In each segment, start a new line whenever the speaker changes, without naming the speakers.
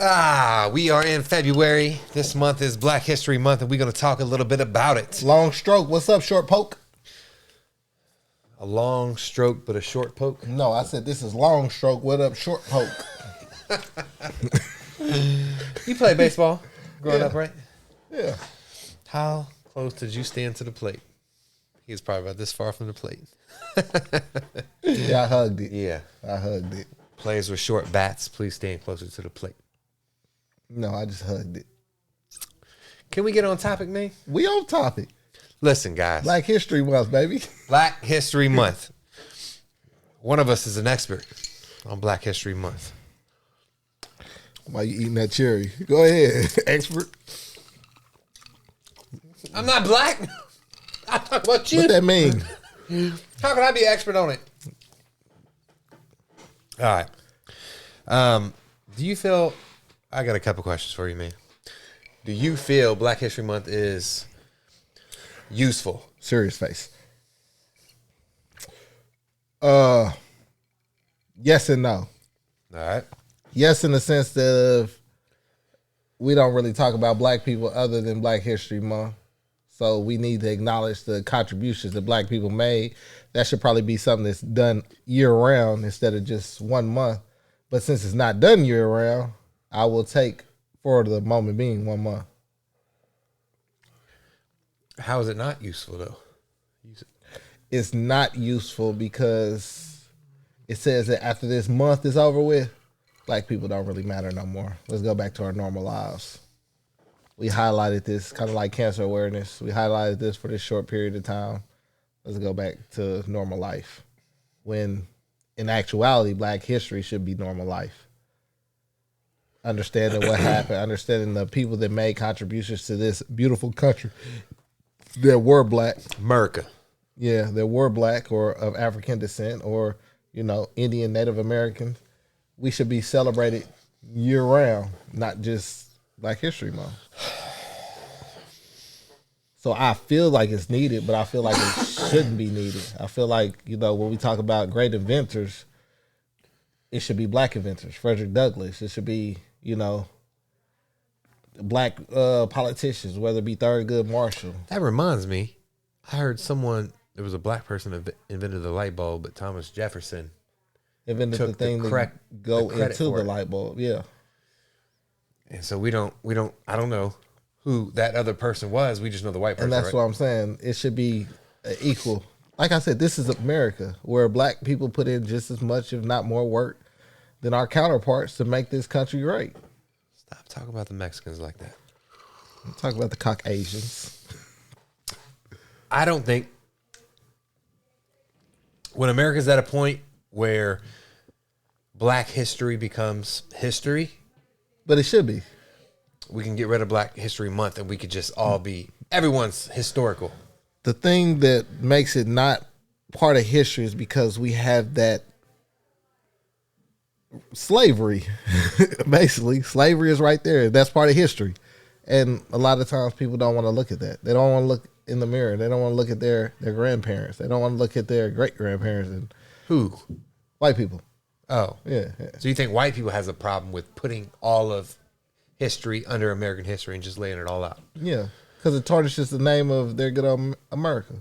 We are in February. This month is Black History Month, and we're going to talk a little bit about it.
Long stroke. What's up, short poke?
A long stroke, but a short poke?
No, I said this is long stroke. What up, short poke?
You played baseball growing up, right?
Yeah.
How close did you stand to the plate? He was probably about this far from the plate.
Yeah, I hugged it.
Yeah.
I hugged it.
Players with short bats, please stand closer to the plate.
No, I just hugged it.
Can we get on topic, man?
We on topic.
Listen, guys.
Black History Month, baby.
Black History Month. One of us is an expert on Black History Month.
Why you eating that cherry? Go ahead, expert.
I'm not black. I talk about you.
What that mean?
How can I be expert on it? All right. Do you feel... I got a couple questions for you, man. Do you feel Black History Month is useful?
Serious face. Yes and no.
All right.
Yes, in the sense that we don't really talk about black people other than Black History Month. So we need to acknowledge the contributions that black people made. That should probably be something that's done year round instead of just 1 month. But since it's not done year round, I will take for the moment being 1 month.
How is it not useful, though?
It's not useful because it says that after this month is over with, black people don't really matter no more. Let's go back to our normal lives. We highlighted this, kind of like cancer awareness. We highlighted this for this short period of time. Let's go back to normal life. When in actuality, black history should be normal life. Understanding what happened, understanding the people that made contributions to this beautiful country that were black.
America.
Yeah, that were black or of African descent or, Indian, Native Americans. We should be celebrated year round, not just Black History Month. So I feel like it's needed, but I feel like it shouldn't be needed. I feel like, when we talk about great inventors, it should be black inventors. Frederick Douglass. It should be, black politicians, whether it be Thurgood Marshall.
That reminds me, I heard there was a black person that invented the light bulb, but Thomas Jefferson
invented the thing that go into the light bulb. Yeah.
And so I don't know who that other person was. We just know the white person.
And that's what I'm saying. It should be equal. Like I said, this is America where black people put in just as much, if not more work than our counterparts to make this country great.
Stop talking about the Mexicans like that.
Talk about the Caucasians.
I don't think when America's at a point where black history becomes history,
but it should be.
We can get rid of Black History Month and we could just all be, everyone's historical.
The thing that makes it not part of history is because we have that slavery. Basically, slavery is right there. That's part of history. And a lot of times people don't want to look at that. They don't want to look in the mirror. They don't want to look at their grandparents. They don't want to look at their great-grandparents. And
who?
White people.
Oh.
Yeah.
So you think white people has a problem with putting all of history under American history and just laying it all out?
Yeah, because it tarnishes the name of their good old America.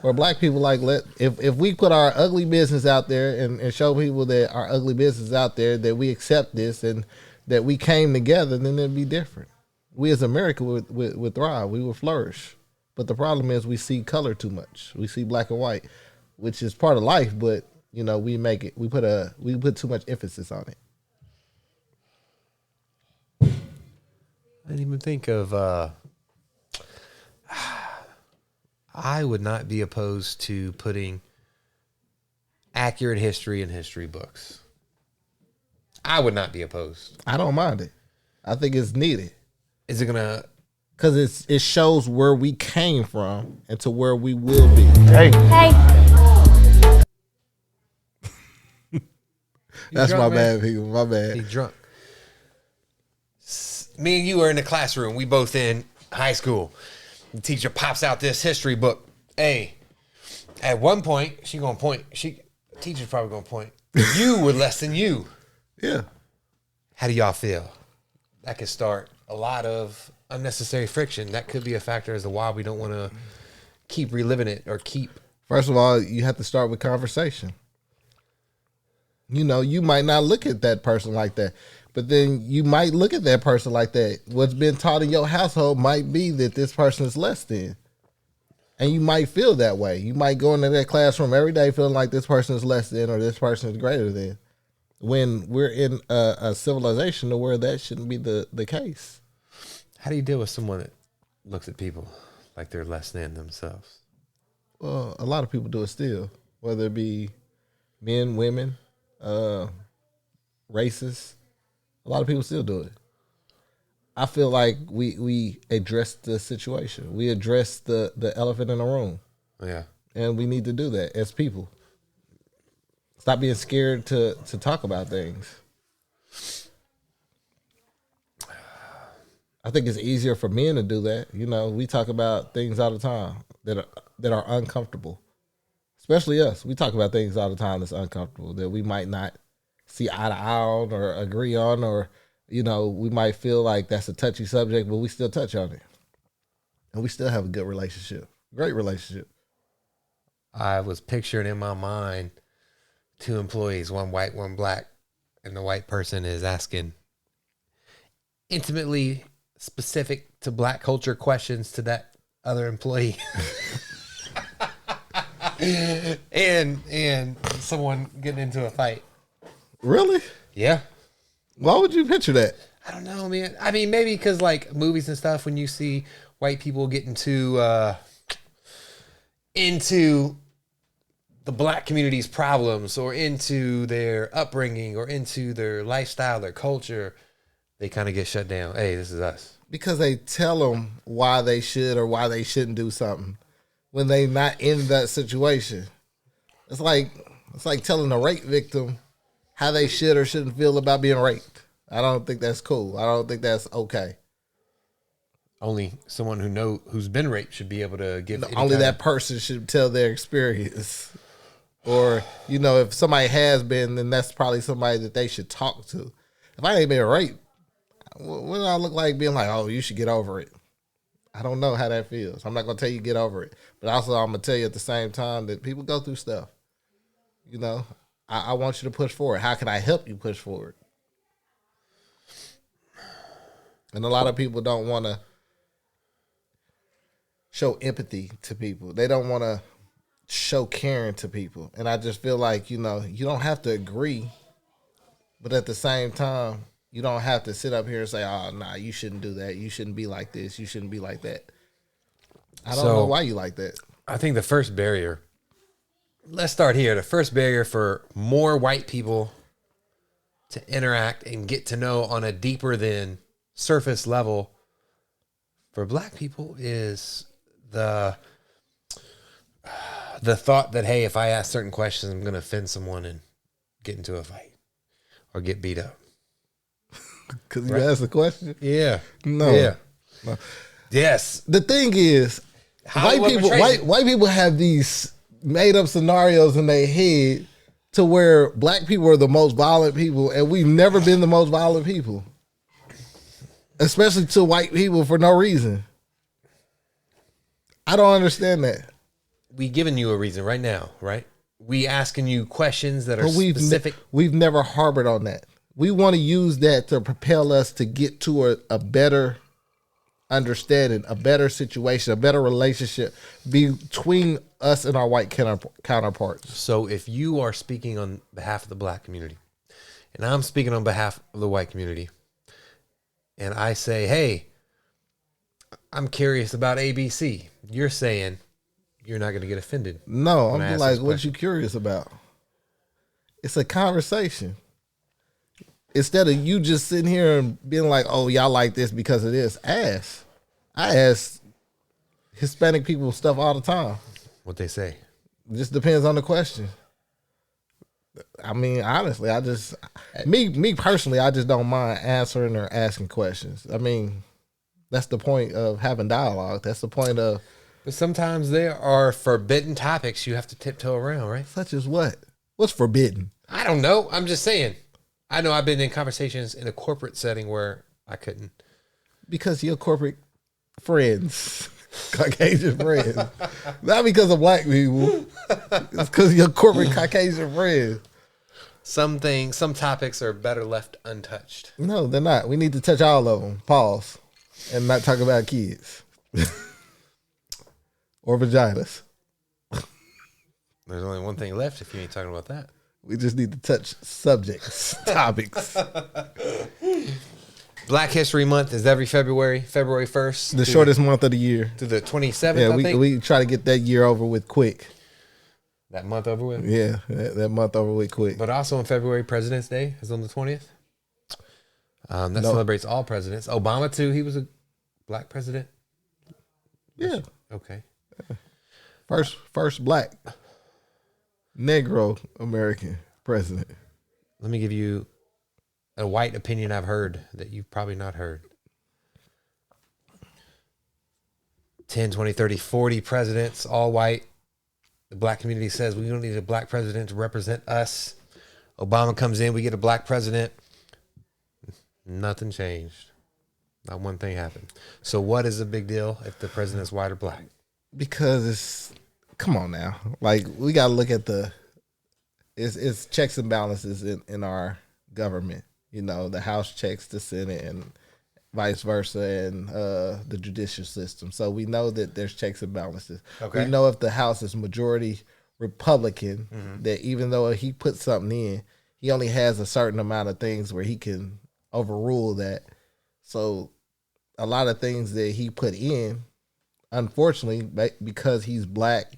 Where black people if we put our ugly business out there and show people that our ugly business is out there, that we accept this and that we came together, then it'd be different. We as America would thrive. We would flourish. But the problem is we see color too much. We see black and white, which is part of life, but we put too much emphasis on it.
I didn't even think of, I would not be opposed to putting accurate history in history books. I would not be opposed.
I don't mind it. I think it's needed.
Is it going to?
Because it shows where we came from and to where we will be.
Hey.
That's
drunk,
my
man?
bad, people. My bad.
He's drunk. Me and you are in the classroom. We both in high school. The teacher pops out this history book. Hey, at one point, she gonna point. Teacher's probably gonna point. You were less than you.
Yeah.
How do y'all feel? That could start a lot of unnecessary friction. That could be a factor as to why we don't want to keep reliving it or keep.
First of all, you have to start with conversation. You know, you might not look at that person like that, but then you might look at that person like that. What's been taught in your household might be that this person is less than. And you might feel that way. You might go into that classroom every day feeling like this person is less than or this person is greater than. When we're in a civilization where that shouldn't be the case.
How do you deal with someone that looks at people like they're less than themselves?
Well, a lot of people do it still, whether it be men, women, races. A lot of people still do it. I feel like we addressed the situation. We addressed the elephant in the room.
Yeah.
And we need to do that as people. Stop being scared to talk about things. I think it's easier for men to do that. You know, we talk about things all the time that are uncomfortable. Especially us. We talk about things all the time that's uncomfortable, that we might not see eye to eye on or agree on, or, you know, we might feel like that's a touchy subject, but we still touch on it. And we still have a good relationship. Great relationship.
I was picturing in my mind 2 employees, one white, one black, and the white person is asking intimately specific to black culture questions to that other employee. and someone getting into a fight.
Really?
Yeah.
Why would you picture that?
I don't know, man. I mean, maybe because like movies and stuff, when you see white people get into the black community's problems or into their upbringing or into their lifestyle, their culture, they kind of get shut down. Hey, this is us.
Because they tell them why they should or why they shouldn't do something when they not in that situation. It's like telling a rape victim how they should or shouldn't feel about being raped. I don't think that's cool. I don't think that's okay.
Only someone who's been raped should be able to give.
Only that person should tell their experience. Or, you know, if somebody has been, then that's probably somebody that they should talk to. If I ain't been raped, what do I look like being like, oh, you should get over it? I don't know how that feels. I'm not going to tell you get over it. But also I'm going to tell you at the same time that people go through stuff. You know, I want you to push forward. How can I help you push forward? And a lot of people don't want to show empathy to people. They don't want to show caring to people. And I just feel like, you know, you don't have to agree, but at the same time, you don't have to sit up here and say, oh, nah, you shouldn't do that. You shouldn't be like this. You shouldn't be like that. I don't know why you like that.
I think the first barrier, let's start here. The first barrier for more white people to interact and get to know on a deeper than surface level for black people is the thought that, hey, if I ask certain questions, I'm going to offend someone and get into a fight or get beat up.
Because you asked the question?
Yeah.
No.
Yeah.
No.
Yes.
The thing is, white people have these made up scenarios in their head to where black people are the most violent people, and we've never been the most violent people. Especially to white people for no reason. I don't understand that.
We giving you a reason right now, right? We asking you questions that are specific.
We've never harbored on that. We want to use that to propel us to get to a better understanding, a better situation, a better relationship between us and our white counterparts.
So if you are speaking on behalf of the black community and I'm speaking on behalf of the white community and I say, hey, I'm curious about ABC, you're saying you're not going to get offended.
No, I'm like, what you curious about? It's a conversation. Instead of you just sitting here and being like, oh, y'all like this because of this, ask. I ask Hispanic people stuff all the time.
What they say.
It just depends on the question. I mean, honestly, me personally, I just don't mind answering or asking questions. I mean, that's the point of having dialogue. That's the point of.
But sometimes there are forbidden topics you have to tiptoe around, right?
Such as what? What's forbidden?
I don't know. I'm just saying. I know I've been in conversations in a corporate setting where I couldn't.
Because your corporate friends, Caucasian friends. Not because of black people. It's because your corporate Caucasian friends.
Some topics are better left untouched.
No, they're not. We need to touch all of them. Pause. And not talk about kids. Or vaginas.
There's only one thing left if you ain't talking about that.
We just need to touch subjects, topics.
Black History Month is every February 1st.
The shortest month of the year.
To the 27th,
Yeah,
I think.
we try to get that year over with quick.
That month over with?
Yeah, that month over with quick.
But also in February, President's Day is on the 20th. That celebrates all presidents. Obama, too, he was a black president.
Yeah.
Okay.
First black Negro American president.
Let me give you a white opinion I've heard that you've probably not heard. 10, 20, 30, 40 presidents, all white. The black community says we don't need a black president to represent us. Obama comes in, we get a black president. Nothing changed. Not one thing happened. So what is the big deal if the president's white or black?
Because come on now. Like, we got to look at it's checks and balances in our government. You know, the House checks the Senate and vice versa, and the judicial system. So we know that there's checks and balances.
Okay.
We know if the House is majority Republican, that even though he puts something in, he only has a certain amount of things where he can overrule that. So a lot of things that he put in, unfortunately, because he's black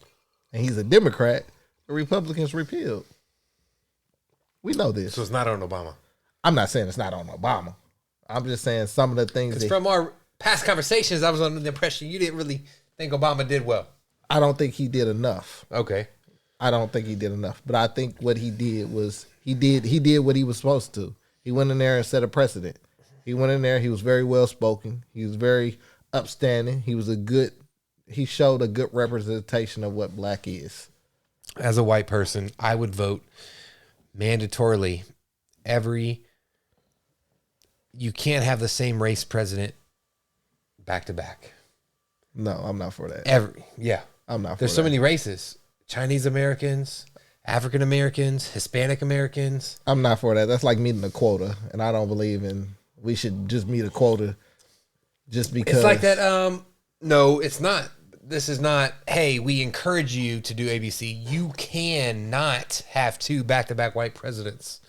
and he's a Democrat, the Republicans repealed. We know this.
So it's not on Obama.
I'm not saying it's not on Obama. I'm just saying some of the things.
Because from our past conversations, I was under the impression you didn't really think Obama did well.
I don't think he did enough.
Okay.
I don't think he did enough. But I think what he did was he did what he was supposed to. He went in there and set a precedent. He went in there. He was very well spoken. He was very upstanding. He showed a good representation of what black is.
As a white person, I would vote mandatorily you can't have the same race president back to back.
No, I'm not for that.
I'm
not for
There's so many races. Chinese Americans, African Americans, Hispanic Americans.
I'm not for that. That's like meeting a quota, and I don't believe we should just meet a quota just because.
It's like that. No, it's not. This is not, hey, we encourage you to do ABC. You cannot have two back-to-back white presidents.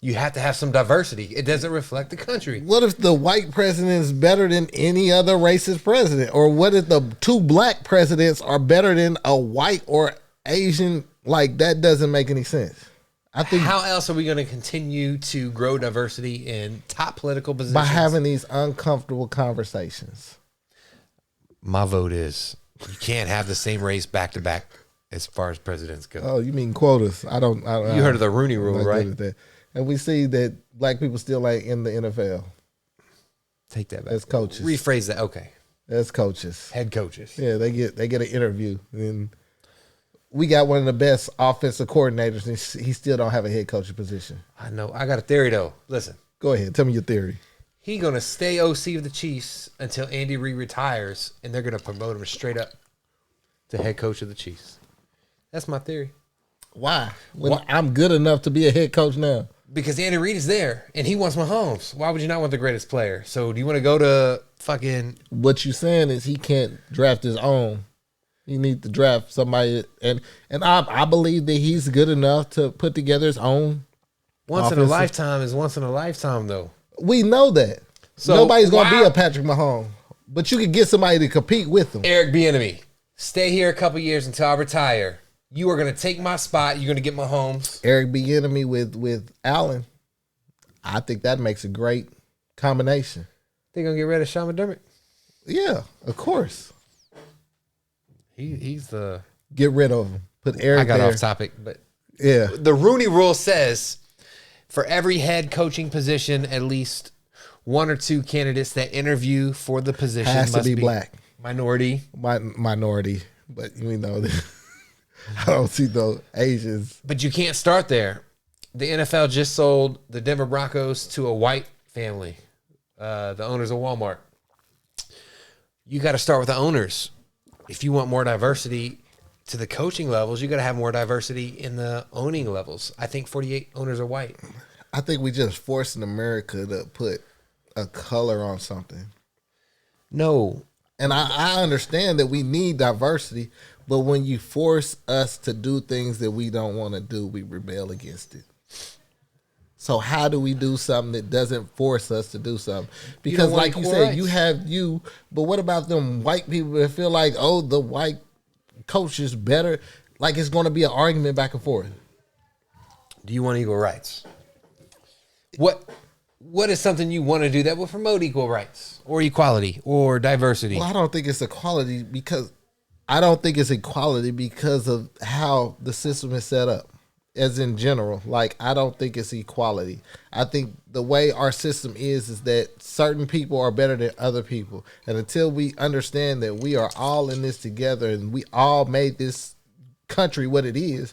You have to have some diversity. It doesn't reflect the country.
What if the white president is better than any other racist president? Or what if the two black presidents are better than a white or Asian? Like, that doesn't make any sense. I think
how else are we going to continue to grow diversity in top political positions?
By having these uncomfortable conversations.
My vote is you can't have the same race back to back as far as presidents go.
Oh, you mean quotas? I don't.
You heard of the Rooney Rule, right?
And we see that black people still ain't in the NFL.
Take that back.
As coaches.
Rephrase that. Okay.
As coaches.
Head coaches.
Yeah, they get an interview. And we got one of the best offensive coordinators, and he still don't have a head coaching position.
I know. I got a theory, though. Listen.
Go ahead. Tell me your theory.
He going to stay OC of the Chiefs until Andy Reid retires, and they're going to promote him straight up to head coach of the Chiefs. That's my theory.
Why? I'm good enough to be a head coach now.
Because Andy Reid is there, and he wants Mahomes. Why would you not want the greatest player? So do you want to go to fucking...
What you're saying is he can't draft his own. He needs to draft somebody. And I believe that he's good enough to put together his own.
Once in a lifetime is once in a lifetime, though.
We know that. So nobody's going to be a Patrick Mahomes. But you can get somebody to compete with him.
Eric Bieniemy, stay here a couple years until I retire. You are going to take my spot. You're going to get Mahomes.
Eric Bieniemy with Allen. I think that makes a great combination.
They're going to get rid of Sean McDermott?
Yeah, of course.
He's the...
Get rid of him. Put Eric
I got
there.
off topic, but...
Yeah.
The Rooney Rule says for every head coaching position, at least one or two candidates that interview for the position
must be black.
Minority.
Minority. But you know, I don't see no Asians.
But you can't start there. the NFL just sold the Denver Broncos to a white family, the owners of Walmart. You got to start with the owners. If you want more diversity to the coaching levels, you got to have more diversity in the owning levels. I think 48 owners are white.
I think we just forcing America to put a color on something.
No.
And I understand that we need diversity, but when you force us to do things that we don't want to do, we rebel against it. So how do we do something that doesn't force us to do something? Because like you said, you have you, but what about them white people that feel like, oh, the white coach is better? Like it's going to be an argument back and forth.
Do you want equal rights? What is something you want to do that will promote equal rights or equality or diversity?
Well, I don't think it's equality because of how the system is set up. As in general, like I don't think it's equality. I think the way our system is that certain people are better than other people. And until we understand that we are all in this together and we all made this country what it is,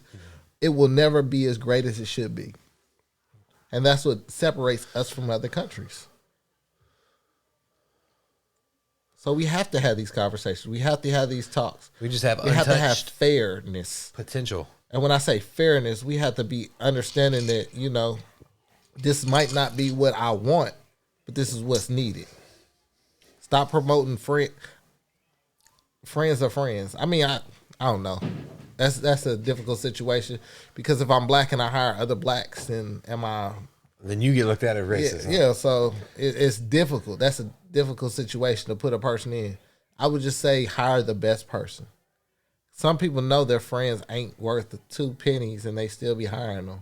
it will never be as great as it should be. And that's what separates us from other countries. So we have to have these conversations. We have to have these talks.
We just have
we have to have fairness.
Potential.
And when I say fairness, we have to be understanding that, you know, this might not be what I want, but this is what's needed. Stop promoting friends are friends. I mean, I don't know. That's a difficult situation because if I'm black and I hire other blacks, then
then you get looked at as racist.
Yeah, so it's difficult. That's a difficult situation to put a person in. I would just say hire the best person. Some people know their friends ain't worth the 2 pennies and they still be hiring them.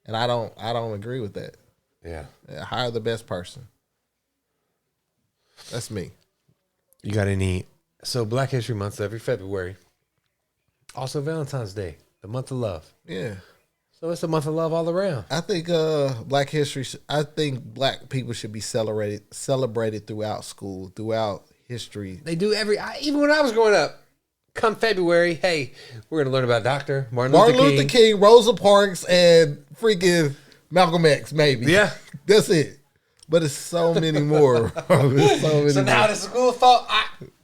And I don't agree with that.
Yeah.
Hire the best person. That's me.
You got any? So Black History Month every February. Also Valentine's Day, the month of love.
Yeah.
So it's a month of love all around.
I think Black people should be celebrated throughout school, throughout history.
They do even when I was growing up. Come February, hey, we're going to learn about Dr. Martin Luther King,
Rosa Parks, and freaking Malcolm X, maybe.
Yeah.
That's it. But it's so many more.
So now the school's fault?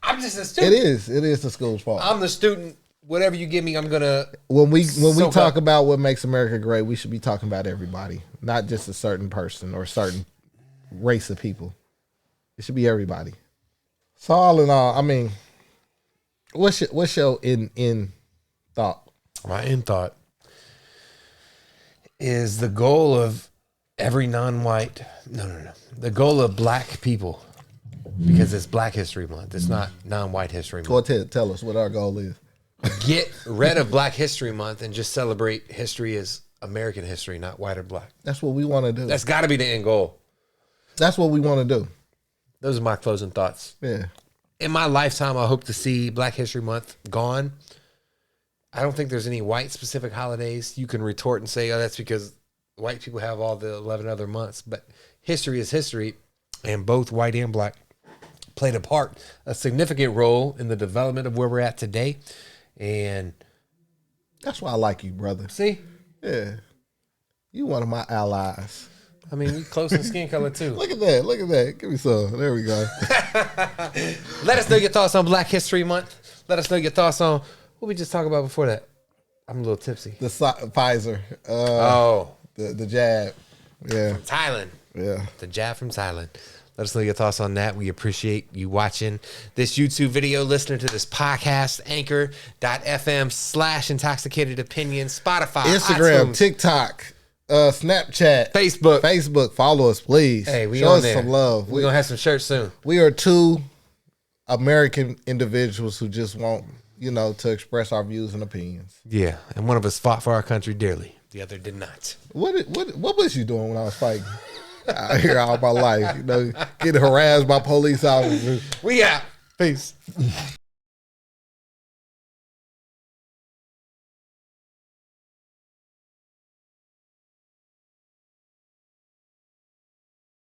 I'm just a student.
It is the school's fault.
I'm the student. Whatever you give me, I'm going to...
When we talk about what makes America great, we should be talking about everybody, not just a certain person or a certain race of people. It should be everybody. So all in all, I mean... What's your in thought?
My in thought is the goal of every non-white. No. The goal of black people, because it's Black History Month. It's not non-white history month.
Go tell us what our goal is.
Get rid of Black History Month and just celebrate history as American history, not white or black.
That's what we want to do.
That's got to be the end goal.
That's what we want to do.
Those are my closing thoughts.
Yeah.
In my lifetime, I hope to see Black History Month gone. I don't think there's any white specific holidays. You can retort and say, oh, that's because white people have all the 11 other months. But history is history, and both white and black played a significant role in the development of where we're at today. And
that's why I like you, brother.
See?
Yeah. You one of my allies.
I mean, we close in skin color too.
Look at that. Give me some. There we go.
Let us know your thoughts on Black History Month. Let us know your thoughts on what we just talked about before that. I'm a little tipsy.
The Pfizer. The jab. Yeah.
From Thailand.
Yeah.
The jab from Thailand. Let us know your thoughts on that. We appreciate you watching this YouTube video, listening to this podcast, anchor.fm/intoxicated opinion, Spotify,
Instagram,
iTunes,
TikTok, Snapchat,
Facebook.
Follow us, please.
Hey, we
show
on
us
there.
some love.
We're going to have some shirts soon.
We are 2 American individuals who just want, to express our views and opinions.
Yeah, and one of us fought for our country dearly. The other did not.
What was you doing when I was fighting? Out here all my life, getting harassed by police officers.
We out. Peace.